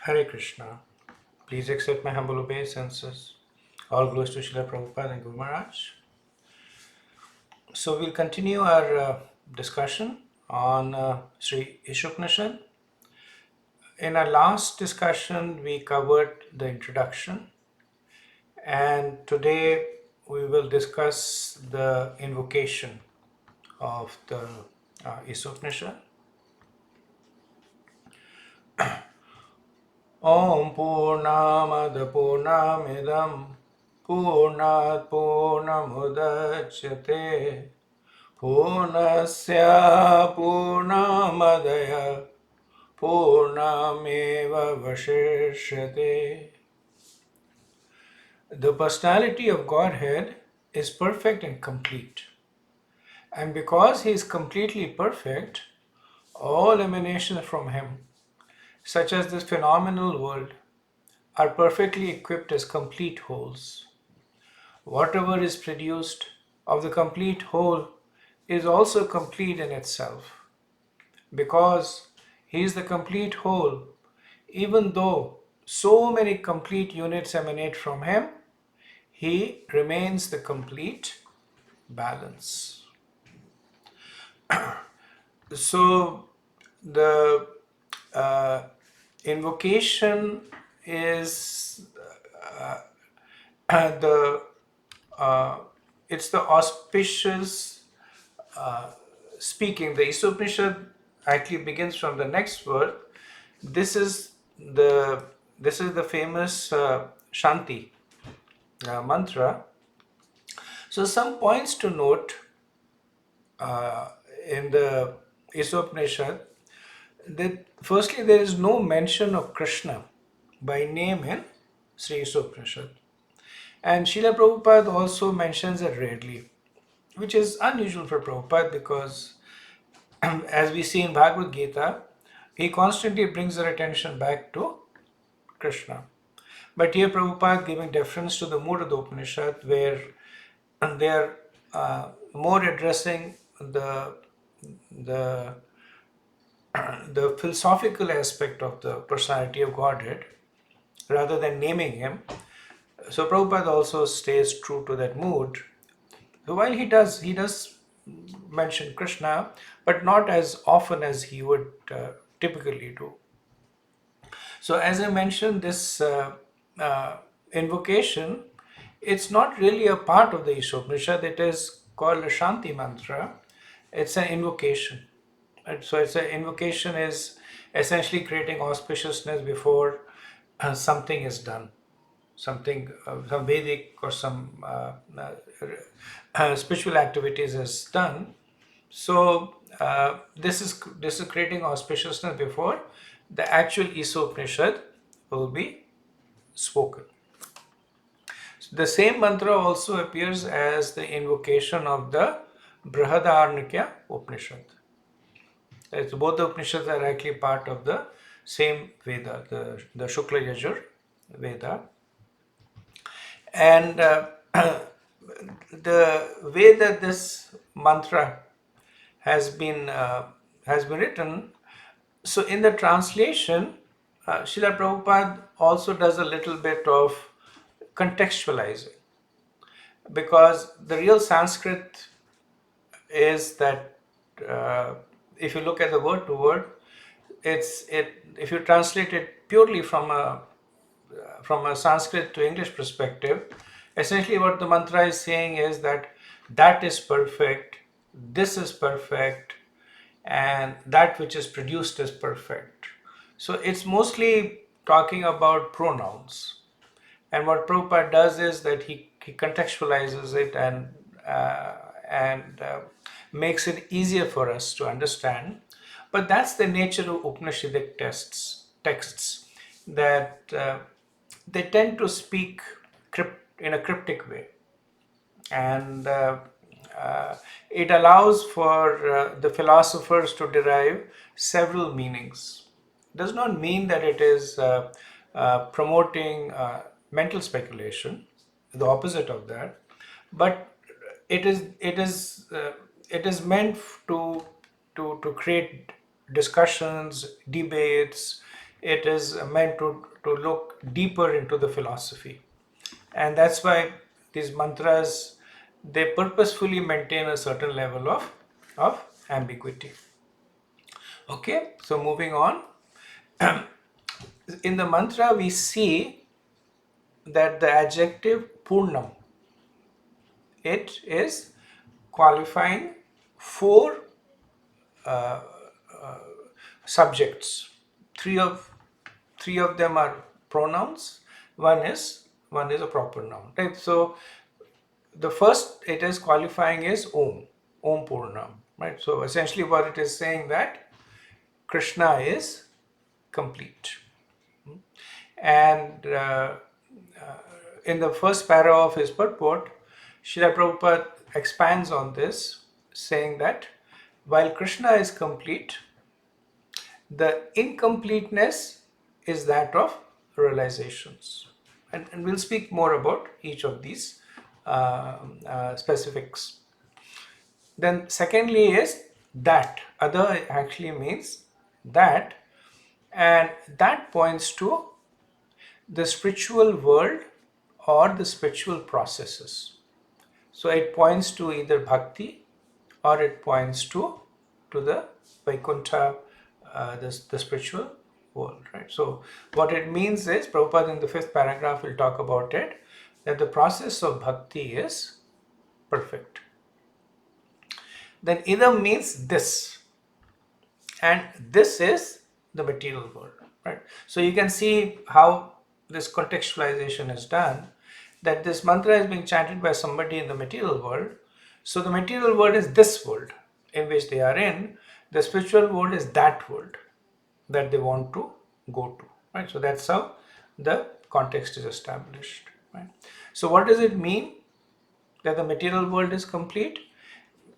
Hare Krishna. Please accept my humble obeisances. All glories to Srila Prabhupada and Guru Maharaj. So we'll continue our discussion on Śrī Īśopaniṣad. In our last discussion, we covered the introduction, and today we will discuss the invocation of the Īśopaniṣad. Om Purnamada Purnamidam Purnat Purnamudachyate Purnasya Purnamadaya Purnameva Vashishyate. The personality of Godhead is perfect and complete. And because he is completely perfect, all emanations from him, such as this phenomenal world, are perfectly equipped as complete wholes. Whatever is produced of the complete whole is also complete in itself. Because he is the complete whole, even though so many complete units emanate from him, he remains the complete balance. So the invocation is it's the auspicious speaking. The Īśopaniṣad actually begins from the next word. This is the famous Shanti mantra. So some points to note in the Īśopaniṣad, that firstly there is no mention of Krishna by name in Śrī Īśopaniṣad. And Srila Prabhupada also mentions it rarely, which is unusual for Prabhupada because as we see in Bhagavad Gita, he constantly brings our attention back to Krishna. But here Prabhupada giving deference to the mood of the Upanishad, where they are more addressing the philosophical aspect of the personality of Godhead rather than naming him. So Prabhupada also stays true to that mood. So while he does mention Krishna, but not as often as he would typically do. So as I mentioned, this invocation, it's not really a part of the Īśopaniṣad. It is called a Shanti mantra. It's an invocation. Right? So it's an invocation is essentially creating auspiciousness before something is done. Something, some Vedic or some spiritual activities is done. So this is creating auspiciousness before the actual Īśopaniṣad will be spoken. So the same mantra also appears as the invocation of the Brihadaranyaka Upanishad. It's both the Upanishads are actually part of the same Veda, the Shukla Yajur Veda. And the way that this mantra has been written, so in the translation, Srila Prabhupada also does a little bit of contextualizing, because the real Sanskrit is that if you look at the word to word, if you translate it purely from a Sanskrit to English perspective, essentially what the mantra is saying is that is perfect, this is perfect, and that which is produced is perfect. So it's mostly talking about pronouns. And what Prabhupada does is that he contextualizes it and makes it easier for us to understand. But that's the nature of Upanishadic texts, that they tend to speak in a cryptic way, and it allows for the philosophers to derive several meanings. Does not mean that it is promoting mental speculation, the opposite of that, but it is meant to create discussions, debates, it is meant to look deeper into the philosophy. And that's why these mantras, they purposefully maintain a certain level of ambiguity. Okay, so moving on. In the mantra, we see that the adjective Purnam, it is qualifying four subjects. Three of them are pronouns. One is a proper noun. Right? So the first it is qualifying is Om Purnam. Right? So essentially, what it is saying that Krishna is complete. And in the first para of his purport, Srila Prabhupada expands on this, saying that while Krishna is complete, the incompleteness is that of realizations. And we'll speak more about each of these specifics. Then secondly is that. Other actually means that, and that points to the spiritual world or the spiritual processes. So it points to either bhakti or it points to the Vaikuntha, the spiritual world, right? So what it means is, Prabhupada in the 5th paragraph will talk about it, that the process of bhakti is perfect. Then idam means this, and this is the material world, right? So you can see how this contextualization is done, that this mantra is being chanted by somebody in the material world. So the material world is this world in which they are in. The spiritual world is that world that they want to go to, right? So that's how the context is established, right? So what does it mean that the material world is complete?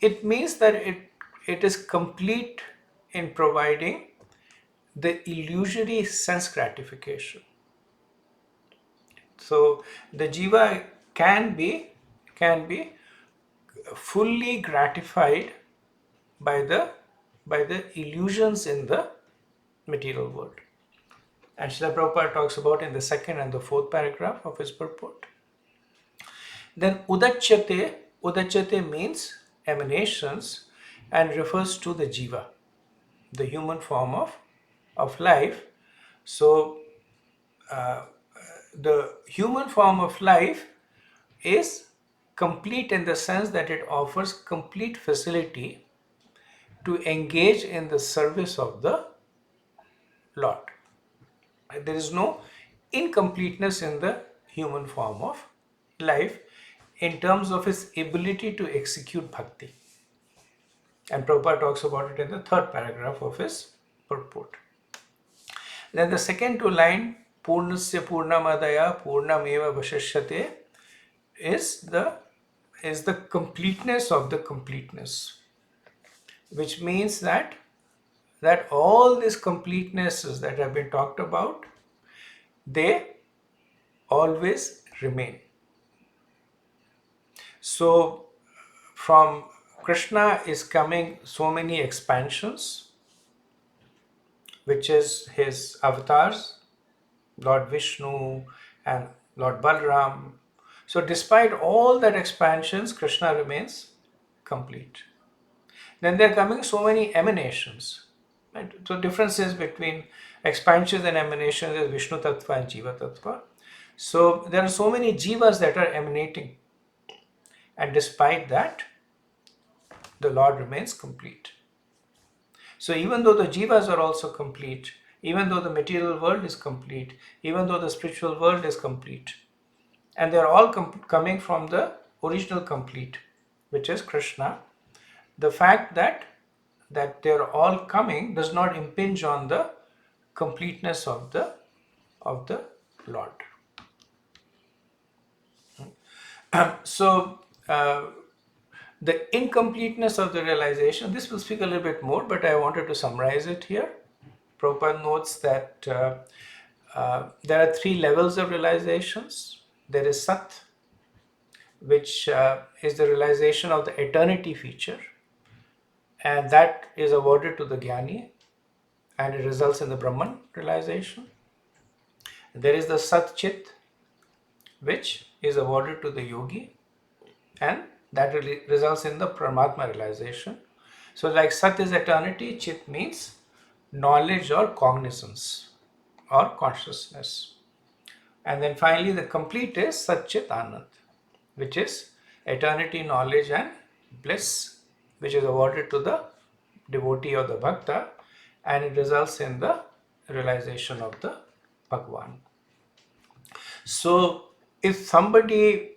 It means that it is complete in providing the illusory sense gratification. So the jiva can be fully gratified by the illusions in the material world. And Srila Prabhupada talks about in the 2nd and the 4th paragraph of his purport. Then udachyate means emanations and refers to the jiva, the human form of life. So the human form of life is complete in the sense that it offers complete facility to engage in the service of the Lord. There is no incompleteness in the human form of life in terms of its ability to execute bhakti. And Prabhupada talks about it in the 3rd paragraph of his purport. Then the second two line, Purnasya Purnamadaya Purnameva Vashishyate, is the completeness of the completeness, which means that all these completenesses that have been talked about, they always remain. So from Krishna is coming so many expansions, which is his avatars, Lord Vishnu and Lord Balram. So despite all that expansions, Krishna remains complete. Then there are coming so many emanations. Right? So differences between expansions and emanations is Vishnu Tattva and Jiva Tattva. So there are so many jivas that are emanating. And despite that, the Lord remains complete. So even though the jivas are also complete, even though the material world is complete, even though the spiritual world is complete, and they're all coming from the original complete, which is Krishna, the fact that they're all coming does not impinge on the completeness of the Lord. So the incompleteness of the realization, this will speak a little bit more, but I wanted to summarize it here. Prabhupada notes that there are 3 levels of realizations. There is Sat, which is the realization of the eternity feature, and that is awarded to the Jnani. and it results in the Brahman realization. There is the Sat Chit, which is awarded to the yogi, and that results in the Paramatma realization. So like Sat is eternity, Chit means knowledge or cognizance or consciousness. And then finally the complete is Sat Chit Anand, which is eternity, knowledge and bliss, which is awarded to the devotee or the bhakta, and it results in the realization of the Bhagwan. So if somebody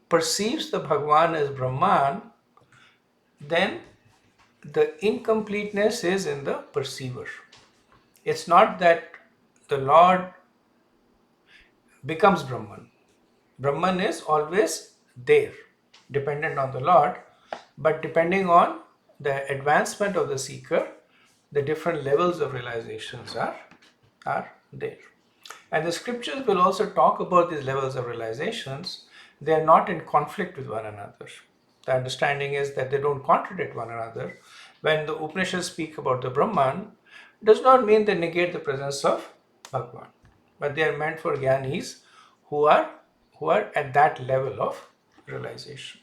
perceives the Bhagwan as Brahman, then the incompleteness is in the perceiver. It's not that the Lord becomes Brahman. Brahman is always there, dependent on the Lord, but depending on the advancement of the seeker, the different levels of realizations are there. And the scriptures will also talk about these levels of realizations. They are not in conflict with one another. The understanding is that they don't contradict one another. When the Upanishads speak about the Brahman, it does not mean they negate the presence of Bhagwan, but they are meant for Gyanis who are at that level of realization.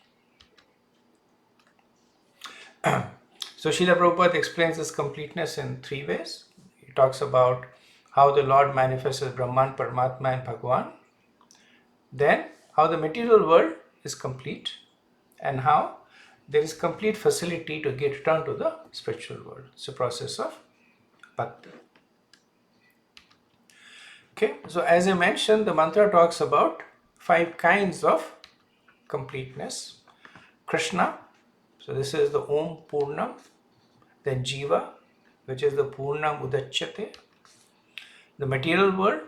So Srila Prabhupada explains this completeness in three ways. He talks about how the Lord manifests as Brahman, Paramatma and Bhagwan. Then how the material world is complete and how there is complete facility to get return to the spiritual world. It's a process of bhakti. Okay, so as I mentioned, the mantra talks about 5 kinds of completeness. Krishna, so this is the Om Purnam. Then Jiva, which is the Purnam Udachyate. The material world,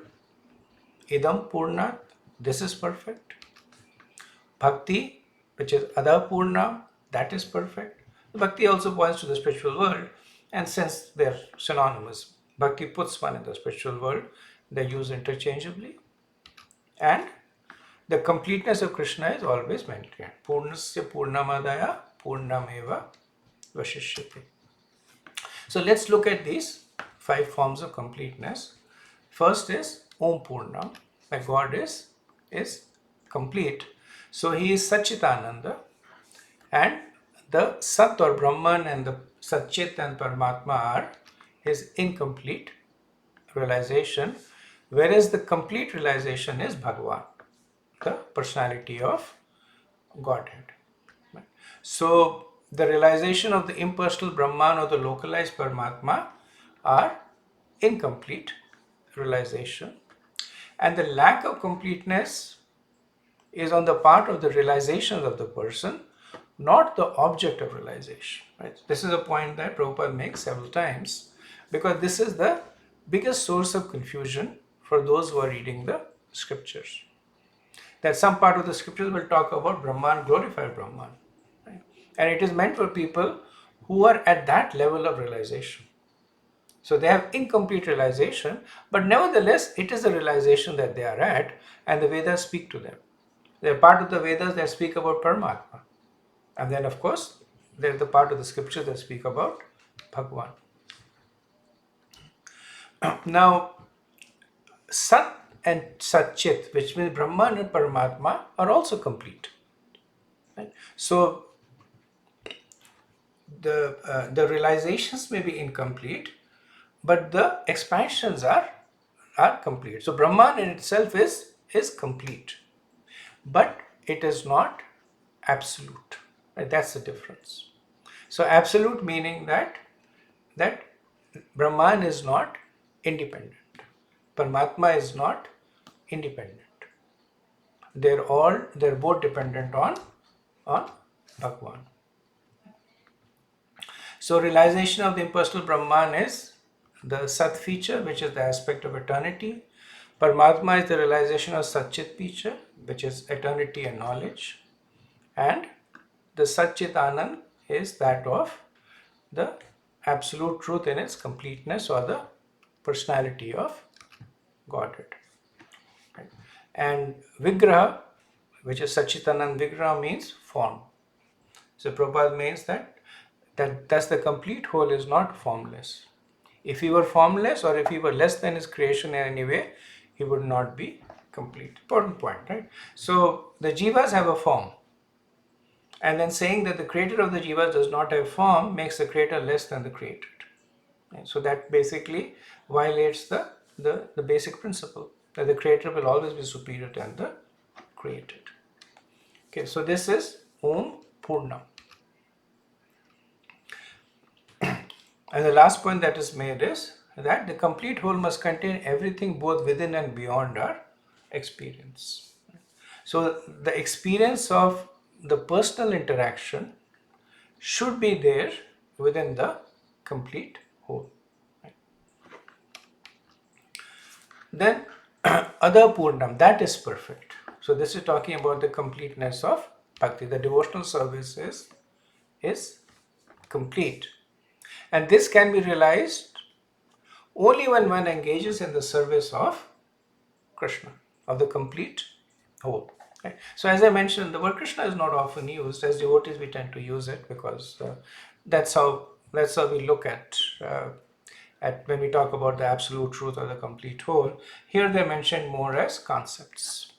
Idam Purnat, this is perfect. Bhakti, which is Ada Purnam, that is perfect. Bhakti also points to the spiritual world, and since they're synonymous, Bhakti puts one in the spiritual world, they're used interchangeably. And the completeness of Krishna is always maintained. Purnasya Purnamadaya Purnameva Vashishyate. So let's look at these 5 forms of completeness. First is Om Purnam, that God is complete. So he is Satchitananda, and the Sat or Brahman and the Satchit and Paramatma are his incomplete realization, whereas the complete realization is Bhagwan, the personality of Godhead. So the realization of the impersonal Brahman or the localized Paramatma are incomplete realization, and the lack of completeness is on the part of the realizations of the person, not the object of realization. Right? This is a point that Prabhupada makes several times, because this is the biggest source of confusion for those who are reading the scriptures. That some part of the scriptures will talk about Brahman, glorified Brahman. Right? And it is meant for people who are at that level of realization. So they have incomplete realization, but nevertheless, it is a realization that they are at, and the Vedas speak to them. They are part of the Vedas that speak about Paramatma. And then, of course, there is the part of the scriptures that speak about Bhagwan. Now, Sat and Satchit, which means Brahman and Paramatma, are also complete. Right? So, the realizations may be incomplete, but the expansions are complete. So Brahman in itself is complete, but it is not absolute. Right? That's the difference. So absolute meaning that Brahman is not independent. Paramatma is not independent. They're both dependent on Bhagwan. So realization of the impersonal Brahman is the Sat feature, which is the aspect of eternity. Paramatma is the realization of Satchit feature, which is eternity and knowledge. And the Satchit Anand is that of the absolute truth in its completeness, or the personality of Godhead. Right? And Vigraha, which is Satchitanand Vigraha, means form. So Prabhupada means that the complete whole is not formless. If he were formless or if he were less than his creation in any way, he would not be complete. Important point, right? So the jivas have a form. And then saying that the creator of the jivas does not have form makes the creator less than the created. And so that basically violates the basic principle that the creator will always be superior than the created. Okay, so this is Om Purna. And the last point that is made is that the complete whole must contain everything both within and beyond our experience. So the experience of the personal interaction should be there within the complete whole. Then Ada Purnam, that is perfect. So this is talking about the completeness of bhakti. The devotional service is complete. And this can be realized only when one engages in the service of Krishna, of the complete whole. Right? So as I mentioned, the word Krishna is not often used. As devotees, we tend to use it because that's how we look at when we talk about the absolute truth or the complete whole. Here they're mentioned more as concepts.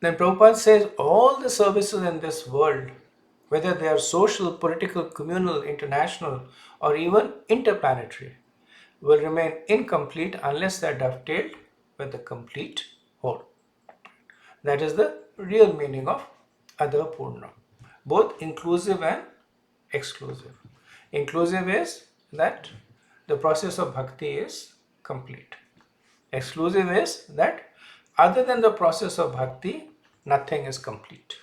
Then Prabhupada says all the services in this world, whether they are social, political, communal, international, or even interplanetary, will remain incomplete unless they are dovetailed with the complete whole. That is the real meaning of Ada Purna, both inclusive and exclusive. Inclusive is that the process of bhakti is complete. Exclusive is that other than the process of bhakti, nothing is complete.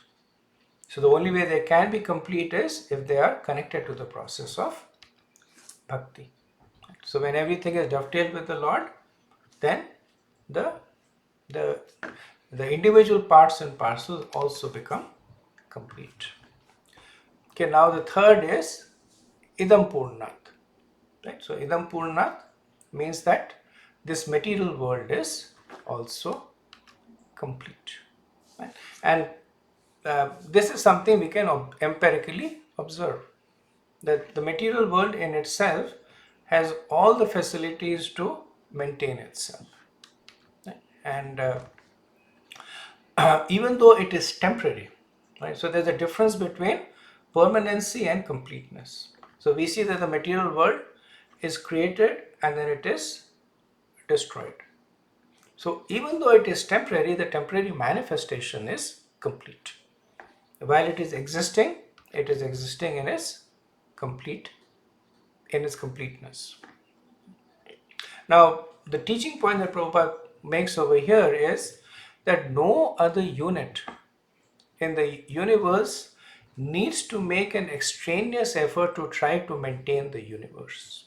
So the only way they can be complete is if they are connected to the process of bhakti. So when everything is dovetailed with the Lord, then the individual parts and parcels also become complete. Okay, now the third is Idam Purnat. Right? So Idam Purnat means that this material world is also complete. Right? And this is something we can empirically observe, that the material world in itself has all the facilities to maintain itself. Right? And even though it is temporary, right? So there's a difference between permanency and completeness. So we see that the material world is created and then it is destroyed. So even though it is temporary, the temporary manifestation is complete. While it is existing in its completeness. Now, the teaching point that Prabhupada makes over here is that no other unit in the universe needs to make an extraneous effort to try to maintain the universe.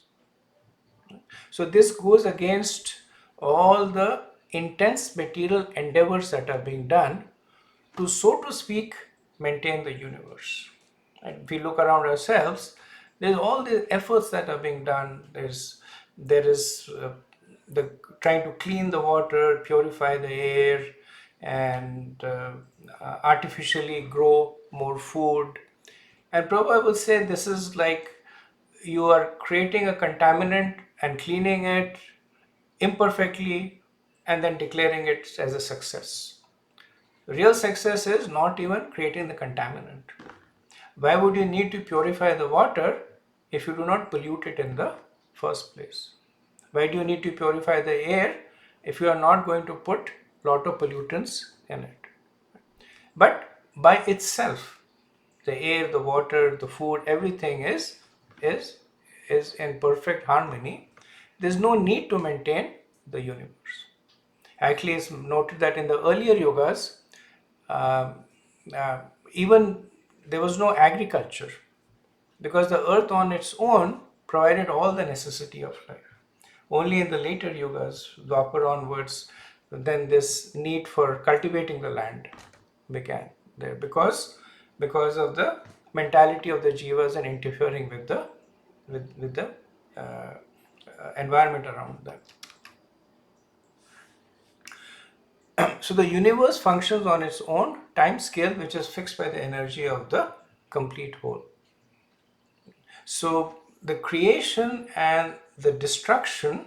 So this goes against all the intense material endeavors that are being done to, so to speak, maintain the universe. And if we look around ourselves, there's all the efforts that are being done. There is the trying to clean the water, purify the air, and artificially grow more food. And Prabhupada will say this is like you are creating a contaminant and cleaning it imperfectly and then declaring it as a success. Real success is not even creating the contaminant. Why would you need to purify the water if you do not pollute it in the first place? Why do you need to purify the air if you are not going to put a lot of pollutants in it? But by itself, the air, the water, the food, everything is in perfect harmony. There's no need to maintain the universe. Actually, it's noted that in the earlier yugas, even there was no agriculture because the earth on its own provided all the necessity of life. Only in the later yugas, Dwapar onwards, then this need for cultivating the land began there because of the mentality of the jivas and interfering with the environment around them. So the universe functions on its own time scale, which is fixed by the energy of the complete whole. So the creation and the destruction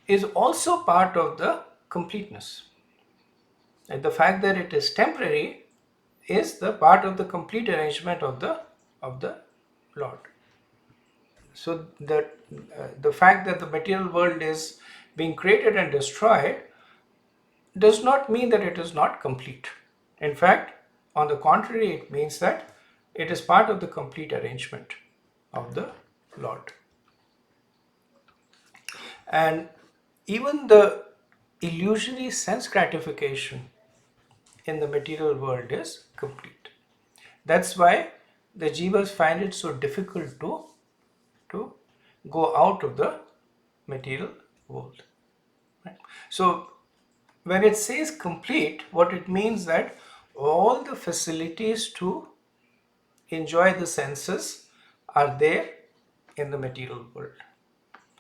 is also part of the completeness. And the fact that it is temporary is the part of the complete arrangement of the Lord. So the fact that the material world is being created and destroyed does not mean that it is not complete. In fact, on the contrary, it means that it is part of the complete arrangement of the Lord. And even the illusory sense gratification in the material world is complete. That's why the jivas find it so difficult to go out of the material world. Right? So when it says complete, what it means that all the facilities to enjoy the senses are there in the material world.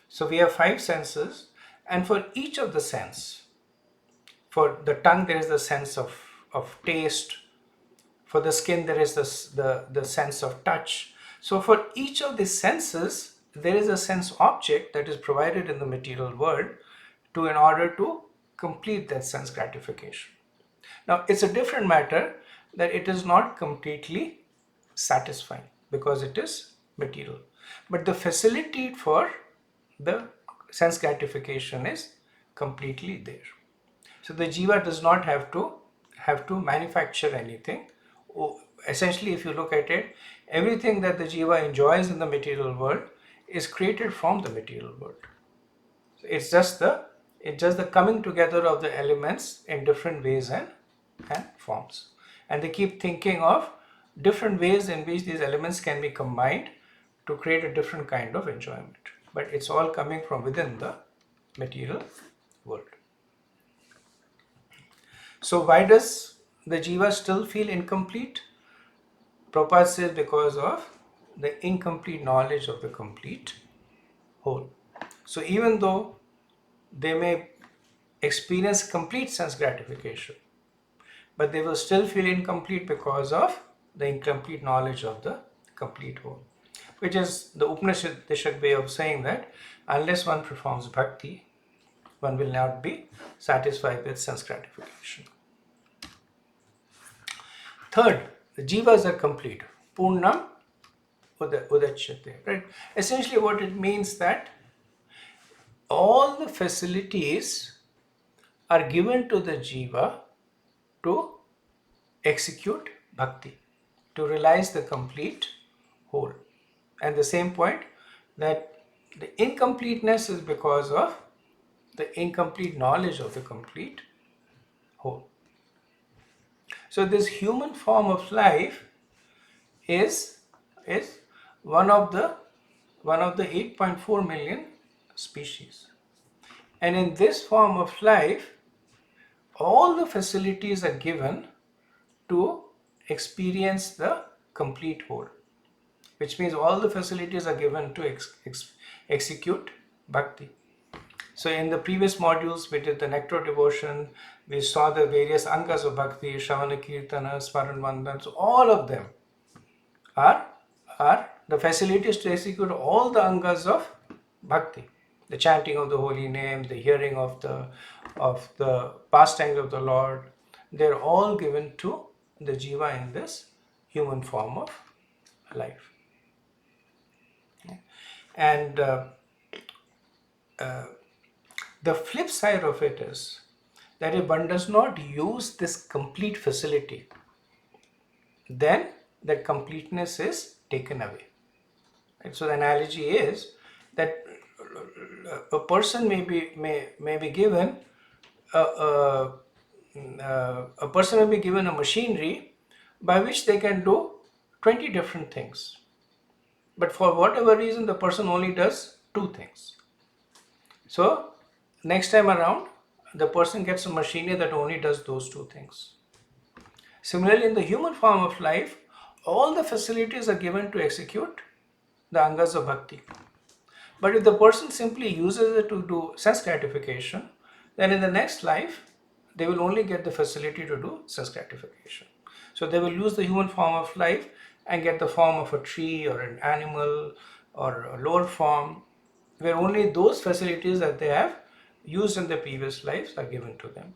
So we have 5 senses, and for each of the sense, for the tongue there is the sense of taste, for the skin there is the sense of touch. So for each of these senses, there is a sense object that is provided in the material world in order to complete that sense gratification. Now it's a different matter that it is not completely satisfying because it is material. But the facility for the sense gratification is completely there. So the jiva does not have to manufacture anything. Essentially, if you look at it, everything that the jiva enjoys in the material world is created from the material world. So it's just the coming together of the elements in different ways and forms. And they keep thinking of different ways in which these elements can be combined to create a different kind of enjoyment. But it's all coming from within the material world. So why does the jiva still feel incomplete? Prabhupada says because of the incomplete knowledge of the complete whole. So even though they may experience complete sense gratification, but they will still feel incomplete because of the incomplete knowledge of the complete whole, which is the Upanishadic way of saying that unless one performs bhakti, one will not be satisfied with sense gratification. Third, the jivas are complete. Purnam udachyate. Right? Essentially what it means that all the facilities are given to the jiva to execute bhakti, to realize the complete whole. And the same point that the incompleteness is because of the incomplete knowledge of the complete whole. So this human form of life is one of the 8.4 million species. And in this form of life, all the facilities are given to experience the complete whole, which means all the facilities are given to execute bhakti. So in the previous modules, we did the nectar devotion, we saw the various angas of bhakti, Shravana, Kirtana, Smaran, Vandan. So all of them are the facilities to execute all the angas of bhakti. The chanting of the holy name, the hearing of the pastimes of the Lord, they're all given to the jiva in this human form of life. And the flip side of it is that if one does not use this complete facility, then that completeness is taken away. Right? So the analogy is that a person may be given a person may be given a machinery by which they can do 20 different things. But for whatever reason, the person only does 2 things. So next time around, the person gets a machinery that only does those 2 things. Similarly, in the human form of life, all the facilities are given to execute the angas of bhakti. But if the person simply uses it to do sense gratification, then in the next life, they will only get the facility to do sense gratification. So they will use the human form of life and get the form of a tree or an animal or a lower form, where only those facilities that they have used in their previous lives are given to them.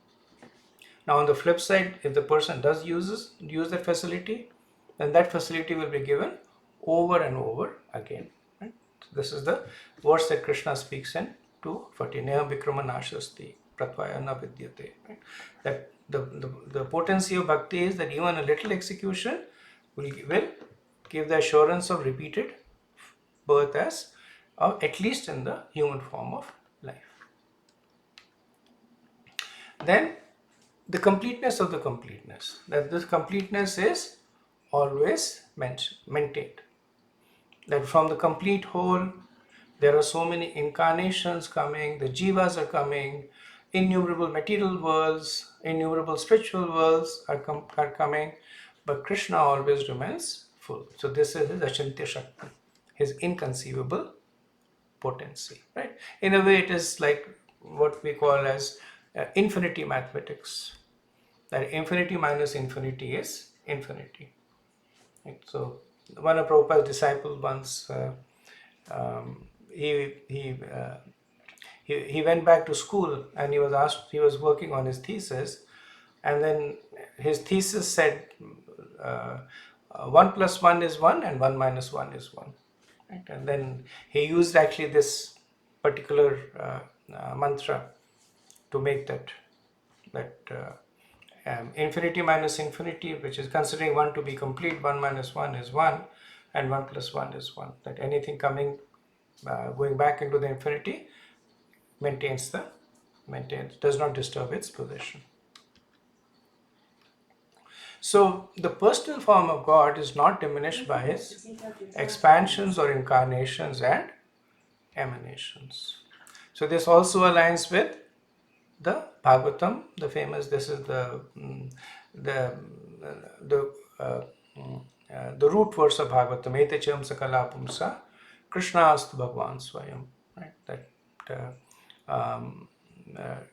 Now on the flip side, if the person does use that facility, then that facility will be given over and over again. Right? So this is the verse that Krishna speaks in 2:40. Neha Vikrama Nashasti Pratvaya na Vidyate. Right? That the potency of bhakti is that even a little execution will give the assurance of repeated birth as at least in the human form of life. Then the completeness of the completeness, that this completeness is always maintained. That from the complete whole, there are so many incarnations coming, the jivas are coming, innumerable material worlds, innumerable spiritual worlds are coming, but Krishna always remains full. So this is his Achintya Shakti, his inconceivable potency, right? In a way, it is like what we call as infinity mathematics. That infinity minus infinity is infinity. Right? So one of Prabhupada's disciples once he went back to school and he was asked, he was working on his thesis, and then his thesis said 1 plus 1 is 1 and 1 minus 1 is 1. Right? And then he used actually this particular mantra to make that infinity minus infinity, which is considering 1 to be complete, 1 minus 1 is 1 and 1 plus 1 is 1. That anything coming going back into the infinity does not disturb its position. So the personal form of God is not diminished by his expansions or incarnations and emanations. So this also aligns with the Bhagavatam, the famous. This is the root verse of Bhagavatam. Etecham sakala pumsa Krishna astu Bhagwan Swayam. Right? That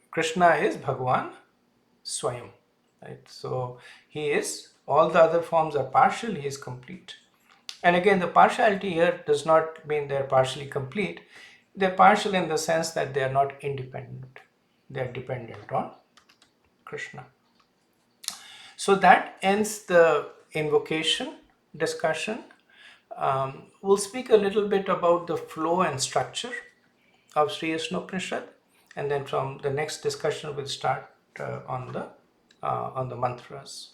Krishna is Bhagwan Swayam. Right? So he is. All the other forms are partial. He is complete. And again, the partiality here does not mean they are partially complete. They are partial in the sense that they are not independent. They are dependent on Krishna. So that ends the invocation discussion. We'll speak a little bit about the flow and structure of Śrī Īśopaniṣad, and then from the next discussion we'll start on the mantras.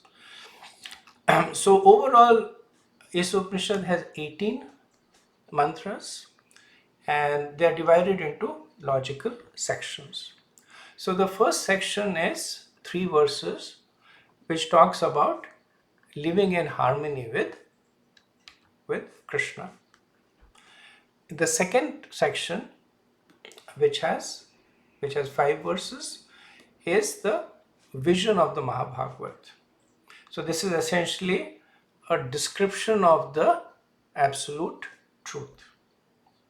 So overall, Īśopaniṣad has 18 mantras, and they are divided into logical sections. So the first section is 3 verses, which talks about living in harmony with Krishna. The second section, which has 5 verses, is the vision of the Mahabhagavat. So this is essentially a description of the absolute truth,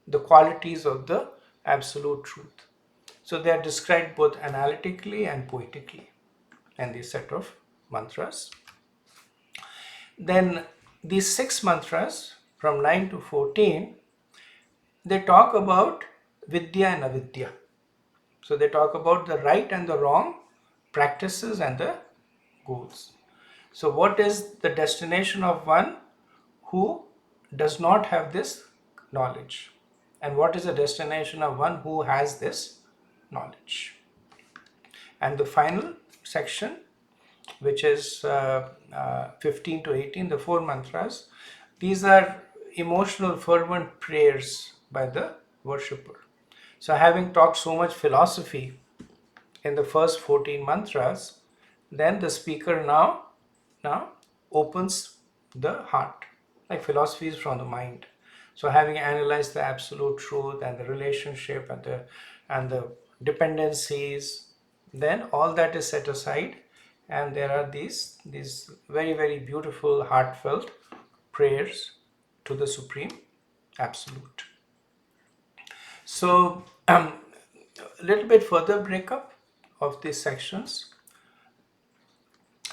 the qualities of the absolute truth. So they are described both analytically and poetically in this set of mantras. Then these 6 mantras from 9 to 14, they talk about Vidya and Avidya. So they talk about the right and the wrong practices and the goals. So what is the destination of one who does not have this knowledge? And what is the destination of one who has this knowledge? And the final section, which is 15 to 18, the 4 mantras, these are emotional fervent prayers by the worshipper. So having talked so much philosophy in the first 14 mantras, then the speaker now opens the heart, like philosophy is from the mind. So having analyzed the absolute truth and the relationship and the dependencies, then all that is set aside, and there are these very, very beautiful heartfelt prayers to the Supreme Absolute. So a little bit further breakup of these sections.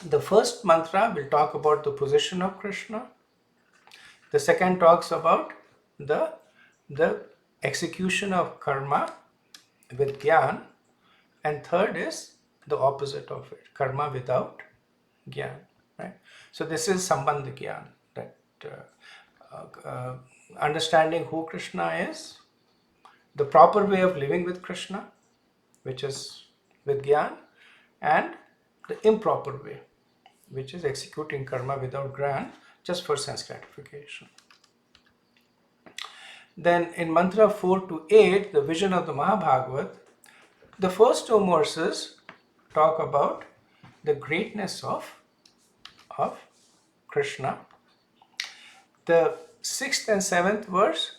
The first mantra will talk about the position of Krishna. The second talks about the the execution of karma with Gyan, and third is the opposite of it, karma without Gyan. Right? So this is Sambandha Gyan, that understanding who Krishna is, the proper way of living with Krishna, which is with Gyan, and the improper way, which is executing karma without Gyan just for sense gratification. Then in mantra 4 to 8, the vision of the Mahabhagavat, the first two verses talk about the greatness of Krishna. The 6th and 7th verse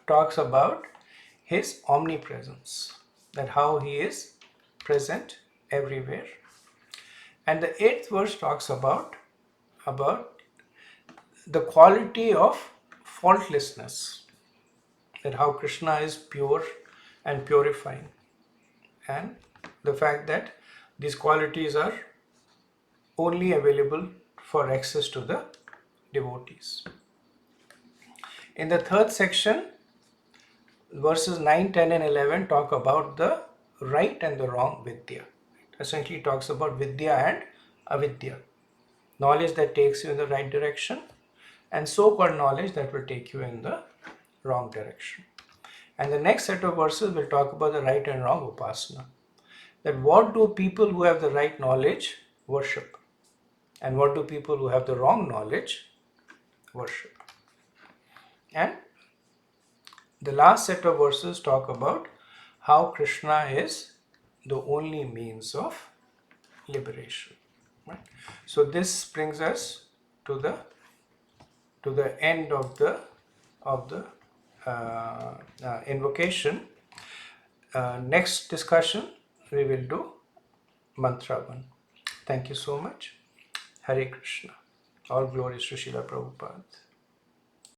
talks about his omnipresence, that how he is present everywhere. And the 8th verse talks about the quality of faultlessness, that how Krishna is pure and purifying, and the fact that these qualities are only available for access to the devotees. In the third section, verses 9, 10 and 11 talk about the right and the wrong vidya. It essentially talks about vidya and avidya, knowledge that takes you in the right direction and so-called knowledge that will take you in the wrong direction. And the next set of verses will talk about the right and wrong upasana, that what do people who have the right knowledge worship, and what do people who have the wrong knowledge worship. And the last set of verses talk about how Krishna is the only means of liberation. Right? So this brings us to the end of the invocation. Next discussion we will do mantra 1. Thank you so much. Hare Krishna. All glories to Srila Prabhupada.